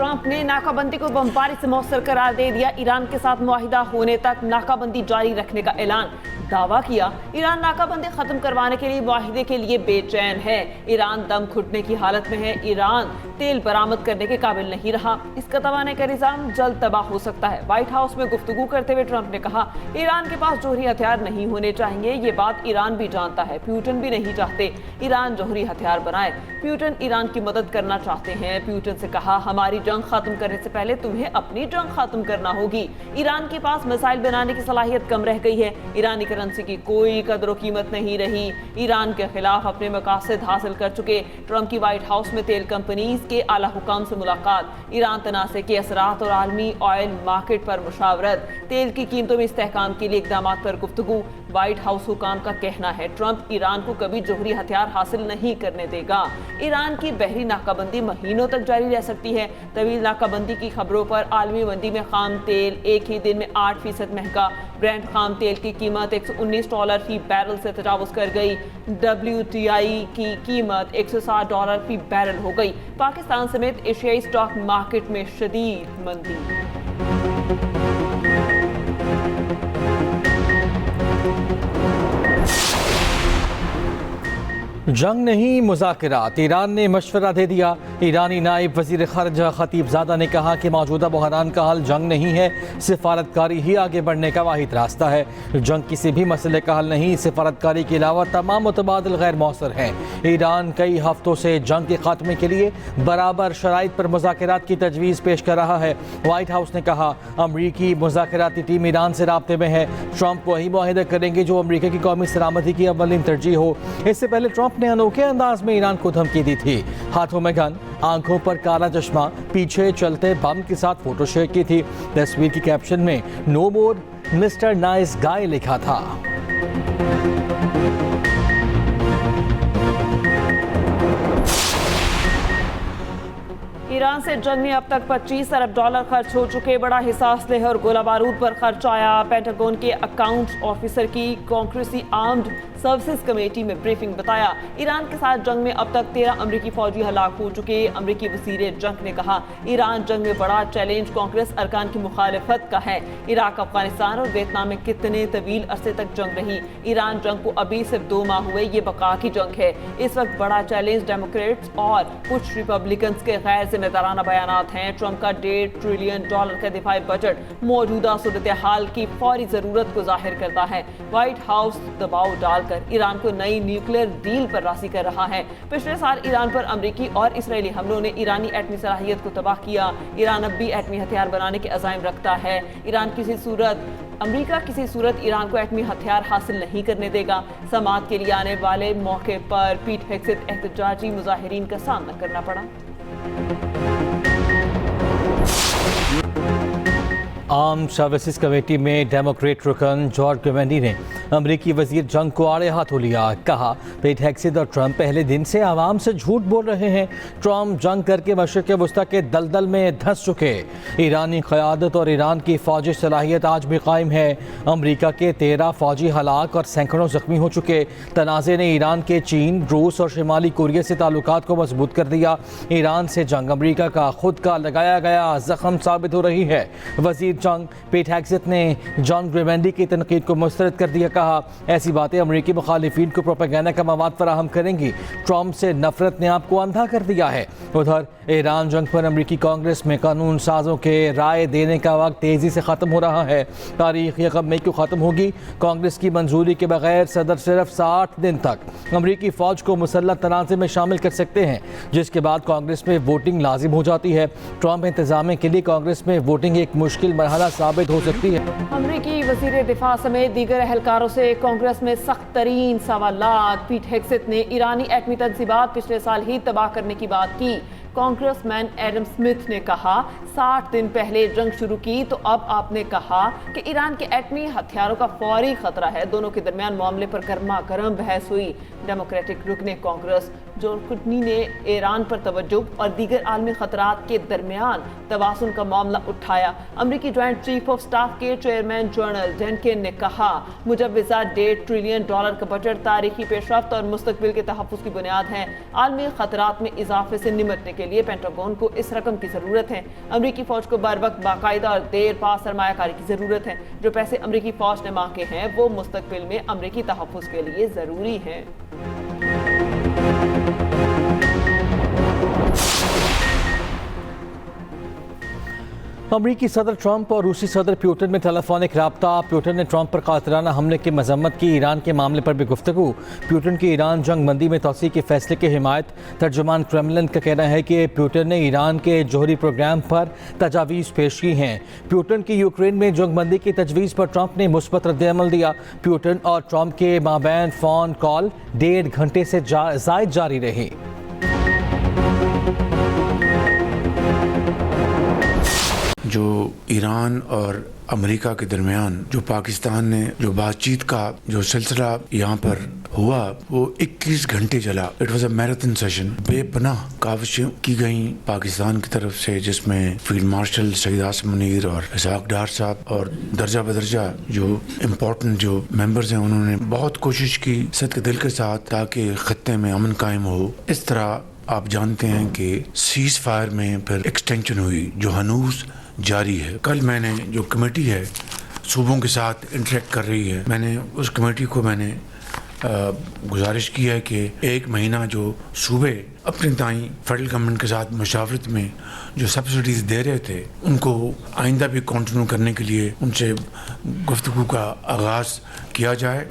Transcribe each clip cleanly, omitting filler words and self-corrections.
Trump ने नाकाबंदी को बमबारी से मौसर करार दे दिया। ईरान के साथ मुआहिदा होने तक नाकाबंदी जारी रखने का ऐलान। दावा किया ईरान नाकाबंदी खत्म करवाने के लिए मुआहिदे के लिए बेचैन है। ईरान दम घुटने की हालत में है। ईरान तेल बरामद करने के काबिल नहीं रहा। इसका तवाने का निजाम जल्द तबाह हो सकता है। व्हाइट हाउस में गुफ्तगू करते हुए ट्रंप ने कहा ईरान के पास जोहरी हथियार नहीं होने चाहिए। ये बात ईरान भी जानता है। प्यूटन भी नहीं चाहते ईरान जोहरी हथियार बनाए। प्यूटन ईरान की मदद करना चाहते हैं। प्यूटन से कहा हमारी जंग खत्म करने से पहले तुम्हें अपनी जंग खत्म करना होगी। ईरान के पास मिसाइल बनाने की सलाहियत कम रह गई है। ईरानी करेंसी की कोई कदर कीमत नहीं रही। ईरान के खिलाफ अपने मकासद हासिल कर चुके। ट्रंप की व्हाइट हाउस में तेल कंपनीज के आला हुकाम से मुलाकात। ईरान तनाज़े के असरात और आलमी ऑयल मार्केट पर मुशावरत। तेल की कीमतों में इस्तेहकाम के लिए इक़दाम पर गुफ्तगू। व्हाइट हाउस हुकाम का कहना है ट्रंप ईरान को कभी जोहरी हथियार हासिल नहीं करने देगा। ईरान की बहरी नाकाबंदी महीनों तक जारी रह सकती है। तवील नाकाबंदी की खबरों पर आलमी मंडी में खाम तेल एक ही दिन में 8% महंगा। ब्रेंट खाम तेल की कीमत $119 फी बैरल से तजावुज कर गई। WTI की कीमत $160 फी बैरल हो गई। पाकिस्तान समेत एशियाई स्टॉक मार्केट में शदीद मंदी। जंग नहीं मुज़ाकरात, ईरान ने मशवरा दे दिया। ईरानी नायब वज़ीर ख़ारिजा खतीबज़ादा ने कहा कि मौजूदा बहरान का हल जंग नहीं है, सिफारतकारी ही आगे बढ़ने का वाहिद रास्ता है। जंग किसी भी मसले का हल नहीं, सिफारतकारी के अलावा तमाम मुतबादिल गैर मौसर हैं। ईरान कई हफ्तों से जंग के खात्मे के लिए बराबर शराइत पर मुज़ाकरात की तजवीज़ पेश कर रहा है। व्हाइट हाउस ने कहा अमरीकी मुज़ाकराती टीम ईरान से राब्ते में है। ट्रंप वही मुआहिदा करेंगे जो अमरीका की कौमी सलामती की अव्वलीन तरजीह हो। इससे पहले ट्रंप ने अनोखे अंदाज में ईरान को धमकी दी थी। हाथों में गन, आंखों पर काला चश्मा, पीछे चलते बम के साथ फोटो शेयर की थी। तस्वीर की कैप्शन में नो मोर मिस्टर नाइस गाय लिखा था। ईरान से जंग में अब तक $25 अरब खर्च हो चुके। बड़ा हिस्सा असलहे और गोला बारूद पर खर्च आया। पेंटागन के अकाउंट ऑफिसर की कांग्रेसी आर्म्ड सर्विसेज कमेटी में ब्रीफिंग बताया ईरान के साथ जंग में अब तक 13 अमरीकी फौजी हलाक हो चुके। अमरीकी वज़ीर जंग ने कहा ईरान जंग में बड़ा चैलेंज कांग्रेस अरकान की मुखालिफत का है। इराक, अफगानिस्तान और वियतनाम में कितने तवील अरसे तक जंग रही। ईरान जंग को अभी सिर्फ 2 माह हुए। ये बका की जंग है। इस वक्त बड़ा चैलेंज डेमोक्रेट्स और कुछ रिपब्लिकन्स के गैर जिम्मेदाराना बयानात हैं। ट्रंप का $1.5 ट्रिलियन का दिफाई बजट मौजूदा सूरत हाल की फौरी जरूरत को जाहिर करता है। व्हाइट हाउस दबाव डालकर ईरान को नई न्यूक्लियर डील पर राजी कर रहा है। पिछले साल ईरान पर अमरीकी और इसराइली हमलों ने ईरानी एटमी सलाहियत को तबाह किया। ईरान अब भी एटमी हथियार बनाने के अज़ाइम रखता है। अमरीका किसी सूरत ईरान को एटमी हथियार हासिल नहीं करने देगा। समाअत के लिए आने वाले मौके पर पीट हेग्सेट एहतजाजी मुजाहिरीन का सामना करना पड़ा। आर्म सर्विसेज कमेटी में डेमोक्रेट रुकन जॉर्ज ग्वेंडी ने अमरीकी वजीर जंग को आड़े हाथों लिया। कहा पेट हेग्सेट और ट्रंप पहले दिन से आवाम से झूठ बोल रहे हैं। ट्रंप जंग करके मशरिक़ वस्ता के दलदल में धंस चुके। ईरानी क़यादत और ईरान की फ़ौजी सलाहियत आज भी कायम है। अमरीका के 13 फ़ौजी हलाक और सैकड़ों ज़ख्मी हो चुके। तनाज़े ने ईरान के चीन, रूस और शिमाली कोरिया से ताल्लुकात को मजबूत कर दिया। ईरान से जंग अमरीका का खुद का लगाया गया ज़ख्म साबित हो रही है। वजीर जंग पेट हेग्सेट ने जॉन ग्वेंडी की तनकीद को मुस्तरद कर दिया। कहा ऐसी बातें अमरीकी मुखालिफिन को प्रोपेगेंडा का मवाद फराहम करेंगी। ट्रंप से नफरत ने आपको अंधा कर दिया है। उधर ईरान जंग पर अमरीकी कांग्रेस में कानून साजों के राय देने का वक्त तेजी से ख़त्म हो रहा है। तारीख 1 मई को ख़त्म होगी। कांग्रेस की मंजूरी के बगैर सदर सिर्फ 60 दिन तक अमरीकी फ़ौज को मुसल्लह तनाज़े में शामिल कर सकते हैं, जिसके बाद कांग्रेस में वोटिंग लाजिम हो जाती है। ट्रंप इंतजामिया के लिए कांग्रेस में वोटिंग एक मुश्किल मरहला साबित हो सकती है। अमरीकी वज़ीर दिफा समेत दीगर एहलकारों से कांग्रेस में सख्त तरीन सवालात। पीट हेग्सेट ने ईरानी एटमी तंजीबात पिछले साल ही तबाह करने की बात की। कांग्रेसमैन एडम स्मिथ ने कहा 60 दिन पहले जंग शुरू की तो अब आपने कहा कि ईरान के एटमी हथियारों का फौरी खतरा है। दोनों के दरमियान मामले पर गर्मा गर्म बहस हुई। डेमोक्रेटिक रुकने कांग्रेस जोरकुटनी ने ईरान पर तवज्जो और दीगर आलमी खतरात के दरमियान तवासुन का मामला उठाया। अमरीकी जॉइंट चीफ ऑफ स्टाफ के चेयरमैन जनरल जेनकिन ने कहा, मुजव्वज़ा $1.5 ट्रिलियन का बजट तारीखी पेशरफ्त और मुस्तकबिल के तहफ़्फ़ुज़ की बुनियाद है। आलमी खतरात में इजाफे से निपटने के लिए पेंटागन को इस रकम की ज़रूरत है। अमरीकी फ़ौज को बर वक्त बाकायदा और देर पा सरमायाकारी की ज़रूरत है। जो पैसे अमरीकी फ़ौज ने मांगे हैं वो मुस्तकबिल में अमरीकी तहफ़्फ़ुज़ के लिए ज़रूरी है। अमरीकी सदर ट्रंप और रूसी सदर पुतिन में टेलीफोनिक रब्ता। पुतिन ने ट्रंप पर कातिलाना हमले की मजम्मत की। ईरान के मामले पर भी गुफ्तगू। पुतिन की ईरान जंग बंदी में तोसी के फैसले की हिमायत। तर्जुमान क्रेमलिन का कहना है कि पुतिन ने ईरान के जौहरी प्रोग्राम पर तजावीज़ पेश की हैं। पुतिन की यूक्रेन में जंग बंदी की तजवीज़ पर ट्रंप ने मुस्बत रद्द-ए-अमल दिया। पुतिन और ट्रंप के माबैन फ़ोन कॉल 1.5 घंटे से ज़ायद जारी रही। जो ईरान और अमेरिका के दरमियान जो पाकिस्तान ने जो बातचीत का जो सिलसिला यहाँ पर हुआ वो 21 घंटे चला। It was a marathon session. बेपनाह काविशें की गई पाकिस्तान की तरफ से, जिसमें फील्ड मार्शल सईद आसिम मुनीर और इसाक डार साहब और दर्जा बदर्जा जो इम्पोर्टेंट जो मेंबर्स हैं उन्होंने बहुत कोशिश की सख्त दिल के साथ ताकि खत्ते में अमन कायम हो। इस तरह आप जानते हैं कि सीज फायर में फिर एक्सटेंशन हुई जो हनूस जारी है। कल मैंने जो कमेटी है सूबों के साथ इंटरेक्ट कर रही है, मैंने उस कमेटी को गुजारिश की है कि 1 महीना जो सूबे अपनी ताई फेडरल गवर्नमेंट के साथ मुशावरत में जो सब्सिडीज़ दे रहे थे उनको आइंदा भी कंटिन्यू करने के लिए उनसे गुफ्तगू का आगाज़ किया जाए।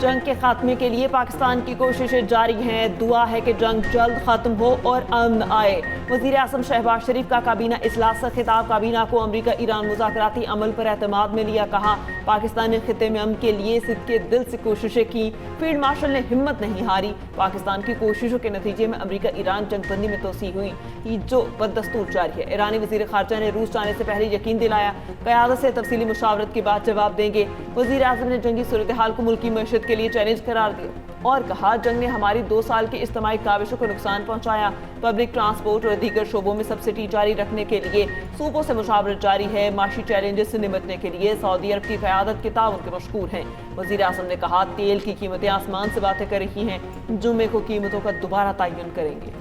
जंग के खात्मे के लिए पाकिस्तान की कोशिशें जारी हैं। दुआ है कि जंग जल्द खत्म हो और अमन आए। वज़ीर आज़म शहबाज शरीफ का काबीना इजलास से खिताब। काबीना को अमरीका ईरान मुज़ाकराती अमल पर एतमाद में लिया। कहा, पाकिस्तान ने खिते में अमन के लिए सिद्के दिल से कोशिशें की। फील्ड मार्शल ने हिम्मत नहीं हारी। पाकिस्तान की कोशिशों के नतीजे में अमरीका ईरान जंगबंदी में तोसी हुई जो बदस्तूर जारी है। ईरानी वज़ीर ख़ारजा ने रूस जाने से पहले यकीन दिलाया क़यादत से तफसीली मुशावरत के बाद जवाब देंगे। वज़ीर आज़म ने जंगी सूरत हाल को मुल्की मईशत के लिए चैलेंज करार दिया और कहा, जंग ने हमारी 2 साल की इज्तिमाई काविशों को नुकसान पहुंचाया। पब्लिक ट्रांसपोर्ट और दीगर शोबों में सब्सिडी जारी रखने के लिए सूबों से मुशावरत जारी है। माशी चैलेंजेस से निपटने के लिए सऊदी अरब की क़यादत के ताउन के मशकूर हैं। वज़ीर आज़म ने कहा, तेल की कीमतें आसमान से बातें कर रही हैं। जुम्मे को कीमतों का दोबारा तयन करेंगे।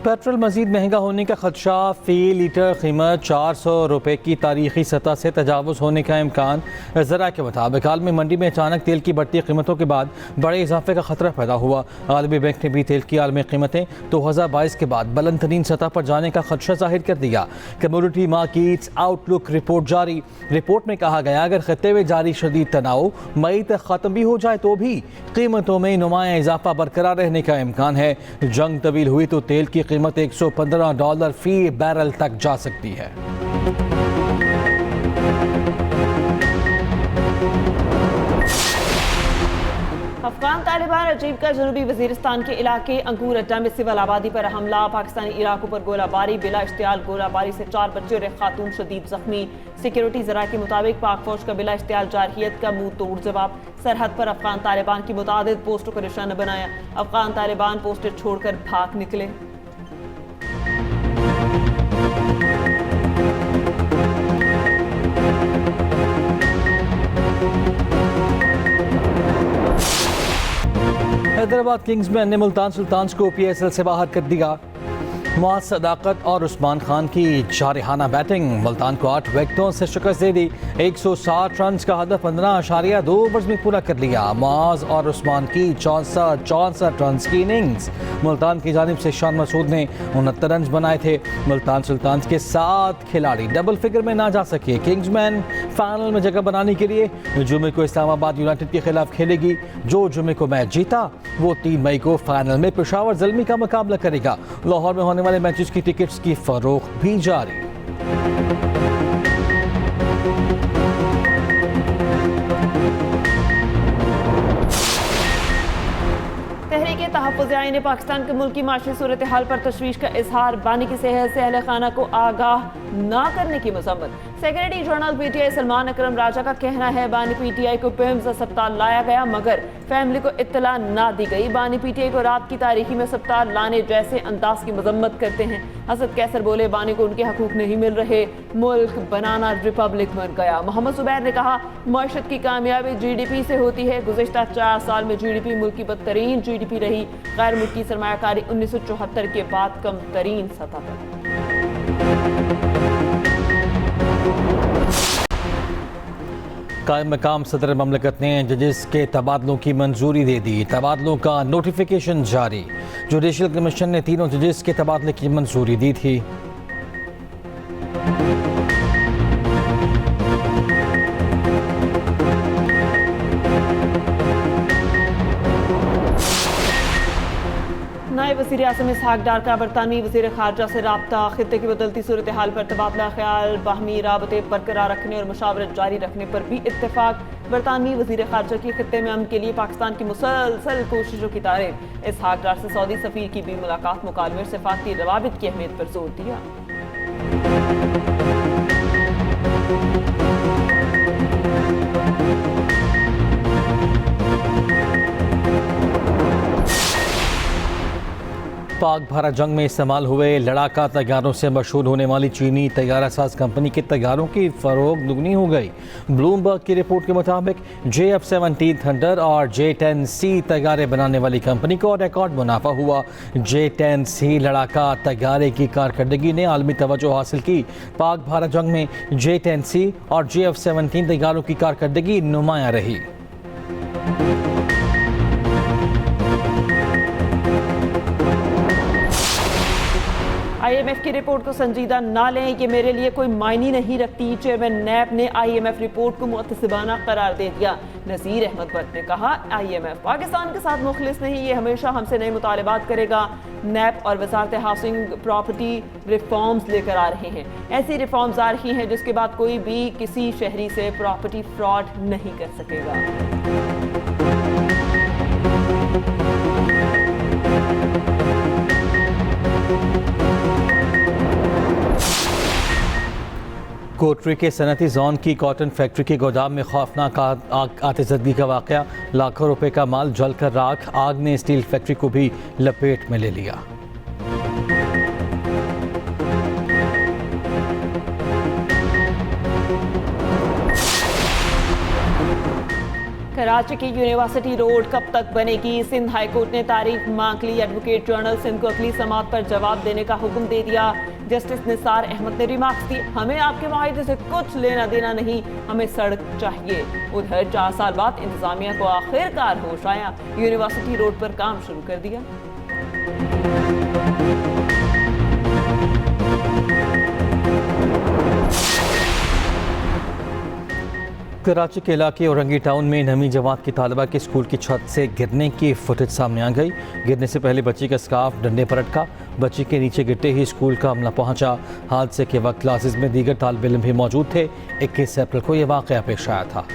पेट्रोल मजीद महंगा होने का खदशा। फ़ी लीटर कीमत 400 रुपये की तारीखी सतह से तजावुज़ होने का इम्कान। ज़रा के मुताबिक आलमी मंडी में अचानक तेल की बढ़ती कीमतों के बाद बड़े इजाफे का खतरा पैदा हुआ। आलमी बैंक ने भी तेल की आलमी कीमतें 2022 के बाद बुलंद तरीन सतह पर जाने का खदशा जाहिर कर दिया। कमोडिटी मार्केट्स आउटलुक रिपोर्ट जारी। रिपोर्ट में कहा गया, अगर खत्ते में जारी शदीद तनाव मई तक ख़त्म भी हो जाए तो भी कीमतों में नुमाया इजाफा बरकरार रहने का इम्कान है। जंग तवील हुई तो तेल की कीमत $115 फी बैरल तक जा सकती है। अफगान तालिबान अजीब का जनूबी वजीरिस्तान के इलाके अंगूर अड्डा में सिविल आबादी पर हमला। पाकिस्तानी इलाकों पर गोलाबारी। बिला इश्तियाल गोलाबारी से 4 बच्चे और एक खातून शदीद जख्मी। सिक्योरिटी जरा के मुताबिक पाक फौज का बिला इश्तियाल जारहियत का मुंह तोड़ जवाब। सरहद पर अफगान तालिबान की मुतादिद पोस्टों को निशाना बनाया। अफगान तालिबान पोस्टें छोड़कर भाग निकले। हैदराबाद किंग्स में अन्य मुल्तान सुल्तान्स को PSL से बाहर कर दिया। मुआज़ सदाकत और उस्मान खान की जारहाना बैटिंग। मुल्तान को 8 विकेटों से शिकस्त दे दी। 160 रन का हदफ 15.2 ओवर्स में पूरा कर लिया। मुआज़ और उस्मान की 64 रन की इनिंग्स। मुल्तान की जानिब से शान मसूद ने 69 रन बनाए थे। मुल्तान सुल्तान्स के 7 खिलाड़ी डबल फिगर में ना जा सके। किंग्समैन फाइनल में जगह बनाने के लिए जुमे को इस्लामाबाद यूनाइटेड के खिलाफ खेलेगी। जो जुमे को मैच जीता वो 3 मई को फाइनल में पेशावर ज़ल्मी का मुकाबला करेगा। लाहौर में होने वाले मैचेस की टिकट्स की फरोख्त भी जारी। तहरीक तहफ़्फ़ुज़-ए-आइन ने पाकिस्तान के मुल्की माशी सूरत हाल पर तशवीश का इजहार, बानी की सेहत से अहले खाना को आगाह ना करने की मज़म्मत। सेक्रेटरी जनरल PTI सलमान अकरम राजा का कहना है बानी PTI को पिम्स अस्पताल लाया गया मगर फैमिली को इत्तला ना दी गई। बानी PTI को रात की तारीखी में अस्पताल लाने जैसे अंदाज की मजम्मत करते हैं। हसद कैसर बोले बानी को उनके हकूक नहीं मिल रहे, मुल्क बनाना रिपब्लिक बन गया। मोहम्मद जुबैर ने कहा मईशत की कामयाबी GDP से होती है। गुज़िश्ता 4 साल में GDP मुल्क की बदतरीन GDP रही। गैर मुल्की सरमायाकारी 1974 के बाद कम तरीन सतह पर। कायम मकाम सदर ममलकत ने जजेस के तबादलों की मंजूरी दे दी। तबादलों का नोटिफिकेशन जारी। जुडिशल कमीशन ने 3 जजेस के तबादले की मंजूरी दी थी। नायब वज़ीर आज़म इसहाक डार का बरतानवी वज़ीर ख़ारजा से राब्ता। खित्ते की बदलती सूरत हाल पर तबादला ख्याल, बाहमी राबते बरकरार रखने और मुशावरत जारी रखने पर भी इत्तेफाक। बरतानवी वज़ीर ख़ारजा की खित्ते में अमन के लिए पाकिस्तान की मुसलसल कोशिशों की तारीफ। इसहाक डार से सऊदी सफ़ीर की भी मुलाकात, मुकालमे और सिफारती रवाबित की अहमियत पर जोर दिया। पाक भारत जंग में इस्तेमाल हुए लड़ाका तैयारों से मशहूर होने वाली चीनी तैयारा साज कंपनी के तैयारों की फ़रोग दुगनी हो गई। ब्लूमबर्ग की रिपोर्ट के मुताबिक JF-17 थंडर और J-10C तैयारे बनाने वाली कंपनी को रिकॉर्ड मुनाफा हुआ। J-10C लड़ाका तैयारे की कारकर्दगी ने आलमी तवज्जो हासिल की। पाक भारत जंग में J-10C और JF-17 तैयारों की कारकर्दगी नुमाया रही। IMF की रिपोर्ट को संजीदा ना लें, ये मेरे लिए कोई मायने नहीं रखती। चेयरमैन नैब ने IMF रिपोर्ट को मुतसिबाना करार दे दिया। नज़ीर अहमद भट्ट ने कहा IMF पाकिस्तान के साथ मुखलिस नहीं, ये हमेशा हमसे नए मुतालबात करेगा। नैब और वजारत हाउसिंग प्रॉपर्टी रिफॉर्म्स लेकर आ रहे हैं। ऐसी रिफॉर्म्स आ रही हैं जिसके बाद कोई भी किसी शहरी से प्रॉपर्टी फ्रॉड नहीं कर सकेगा। कोटरी के सनती जोन की कॉटन फैक्ट्री के गोदाम में खौफनाक आतिशबाजी का वाक़या। लाखों रुपए का माल जलकर राख। आग ने स्टील फैक्ट्री को भी लपेट में ले लिया। कराची की यूनिवर्सिटी रोड कब तक बनेगी? सिंध हाई कोर्ट ने तारीख मांग ली। एडवोकेट जनरल सिंध को अगली समात पर जवाब देने का हुक्म दे दिया। जस्टिस निसार अहमद ने रिमार्क्स दिए, हमें आपके माहिदे से कुछ लेना देना नहीं, हमें सड़क चाहिए। उधर 4 साल बाद इंतजामिया को आखिरकार होश आया, यूनिवर्सिटी रोड पर काम शुरू कर दिया। कराची के इलाके औरंगी टाउन में नवी जमात की तालिबा के स्कूल की छत से गिरने की फुटेज सामने आ गई। गिरने से पहले बच्ची का स्कार्फ डंडे पर अटका। बच्ची के नीचे गिरते ही स्कूल का अमला पहुंचा। हादसे के वक्त क्लासेस में दीगर तालिब इल्म भी मौजूद थे। 21 अप्रैल को यह वाक़या पेश आया था।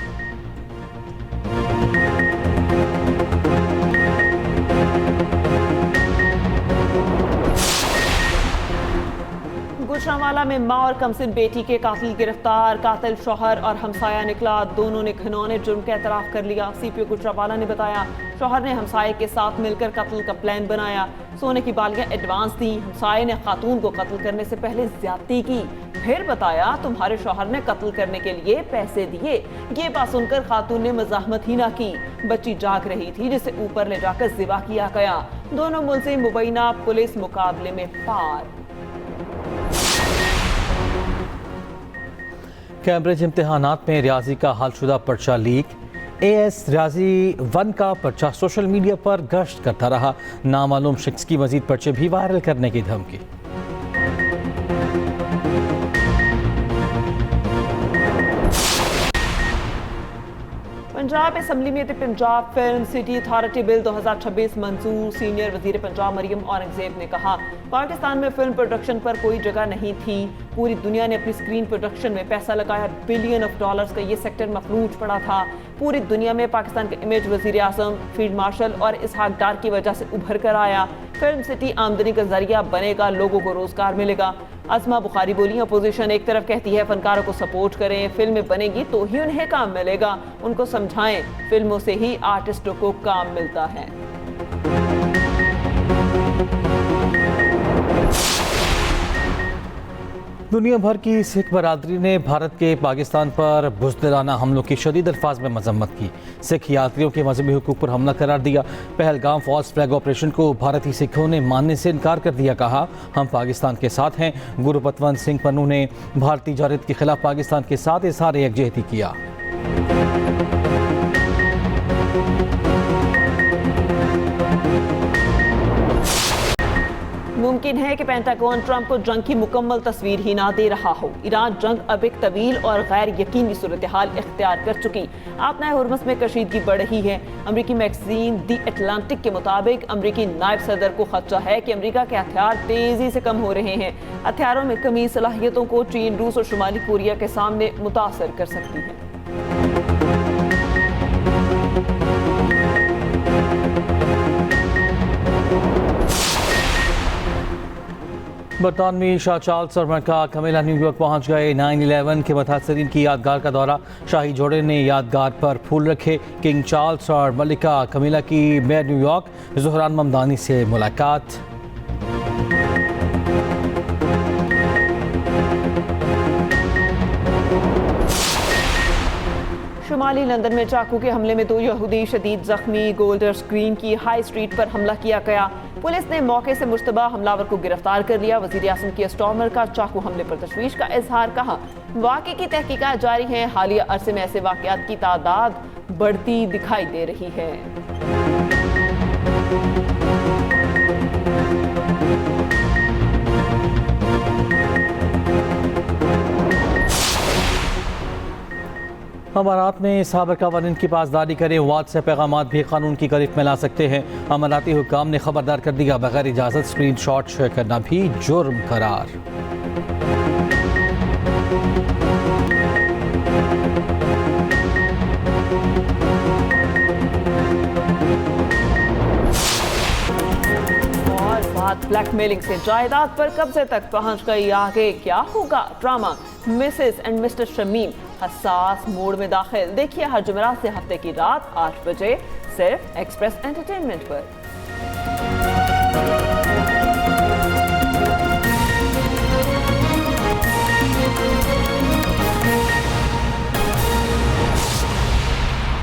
गुजरांवाला में मां और कमसिन बेटी के कातिल गिरफ्तार। कातिल शौहर और हमसाया निकला। दोनों ने घिनौने जुर्म का एतराफ़ कर लिया। CPO गुजरांवाला ने बताया शौहर ने हमसाये के साथ मिलकर कत्ल का प्लान बनाया। सोने की बालियां एडवांस दी। हमसाये ने खातून को कत्ल करने से पहले ज्यादती की। फिर बताया तुम्हारे शौहर ने कत्ल करने के लिए पैसे दिए। ये बात सुनकर खातून ने मज़ाहमत ही ना की। बच्ची जाग रही थी जिसे ऊपर ले जाकर ज़िबा किया गया। दोनों मुलज़िम मुबैना पुलिस मुकाबले में पार। कैम्ब्रिज इम्तिहानात में रियाजी का हालशुदा पर्चा लीक। AS रियाजी 1 का पर्चा सोशल मीडिया पर गश्त करता रहा। नामालूम शख्स की मजीद पर्चे भी वायरल करने की धमकी। पंजाब असम्बली में Punjab film city authority bill 2026 मंजूर। सीनियर वजीर पंजाब मरियम औरंगजेब ने कहा, पाकिस्तान में फिल्म प्रोडक्शन पर कोई जगह नहीं थी। पूरी दुनिया ने अपनी स्क्रीन प्रोडक्शन में पैसा लगाया। $बिलियन का ये सेक्टर मफलूज पड़ा था। पूरी दुनिया में पाकिस्तान का इमेज वजीर आजम, फील्ड मार्शल और इसहाक डार की वजह से उभर कर आया। फिल्म सिटी आमदनी का जरिया बनेगा, लोगों को रोजगार मिलेगा। अज़मा बुखारी बोली, अपोजिशन एक तरफ कहती है फनकारों को सपोर्ट करें, फिल्में बनेगी तो ही उन्हें काम मिलेगा। उनको समझाएं, फिल्मों से ही आर्टिस्टों को काम मिलता है। दुनिया भर की सिख बरादरी ने भारत के पाकिस्तान पर बुज़दिलाना हमलों की शदीद अल्फाज में मजम्मत की। सिख यात्रियों के मजहबी हुकूक पर हमला करार दिया। पहलगाम फॉल्स फ्लैग ऑपरेशन को भारतीय सिखों ने मानने से इनकार कर दिया। कहा, हम पाकिस्तान के साथ हैं। गुरु पतवंत सिंह पन्नू ने भारतीय जारत के खिलाफ पाकिस्तान के साथ इज़हार यकजहती किया। मुमकिन है कि पेंटागन ट्रंप को जंग की मुकम्मल तस्वीर ही ना दे रहा हो। ईरान जंग अब एक तवील और गैर यकीनी सूरत हाल इख्तियार कर चुकी। आपनाए हुर्मुज़ में कशीदगी बढ़ रही है। अमरीकी मैगजीन दी अटलांटिक के मुताबिक अमरीकी नायब सदर को खदशा है कि अमरीका के हथियार तेजी से कम हो रहे हैं। हथियारों में कमी सलाहियतों को चीन, रूस और शुमाली कोरिया के सामने मुतासर कर सकती है। बरतानवी शाह चार्ल्स और मलिका कमिला न्यूयॉर्क पहुंच गए। 9/11 के मुतासरीन की यादगार का दौरा। शाही जोड़े ने यादगार पर फूल रखे। किंग चार्ल्स और मलिका कमिला की मेयर न्यूयॉर्क ज़ुहरान ममदानी से मुलाकात। शुमाली लंदन में चाकू के हमले में 2 यहूदी शदीद जख्मी। गोल्डर्स ग्रीन की हाई स्ट्रीट पर हमला किया गया। पुलिस ने मौके से मुश्तबा हमलावर को गिरफ्तार कर लिया। वजीर आज़म की स्टॉर्मर का चाकू हमले पर तशवीश का इजहार। कहा, वाक़े की तहकीकात जारी हैं। हालिया अरसे में ऐसे वाक़यात की तादाद बढ़ती दिखाई दे रही है। अमारात में साबर कवानीन की पासदारी करें। व्हाट्सएप पैगाम भी कानून की गिरफ्त में ला सकते हैं। अमाराती हुक्काम ने खबरदार कर दिया, बगैर इजाज़त स्क्रीनशॉट शेयर करना भी जुर्म करार। ब्लैकमेलिंग से जायदाद पर कब्जे तक पहुंच गई। आगे क्या होगा? Drama Mrs and Mr Shameem हसास मोड में दाखिल। देखिए हर जुमेरात से हफ्ते की रात 8 बजे सिर्फ एक्सप्रेस एंटरटेनमेंट पर।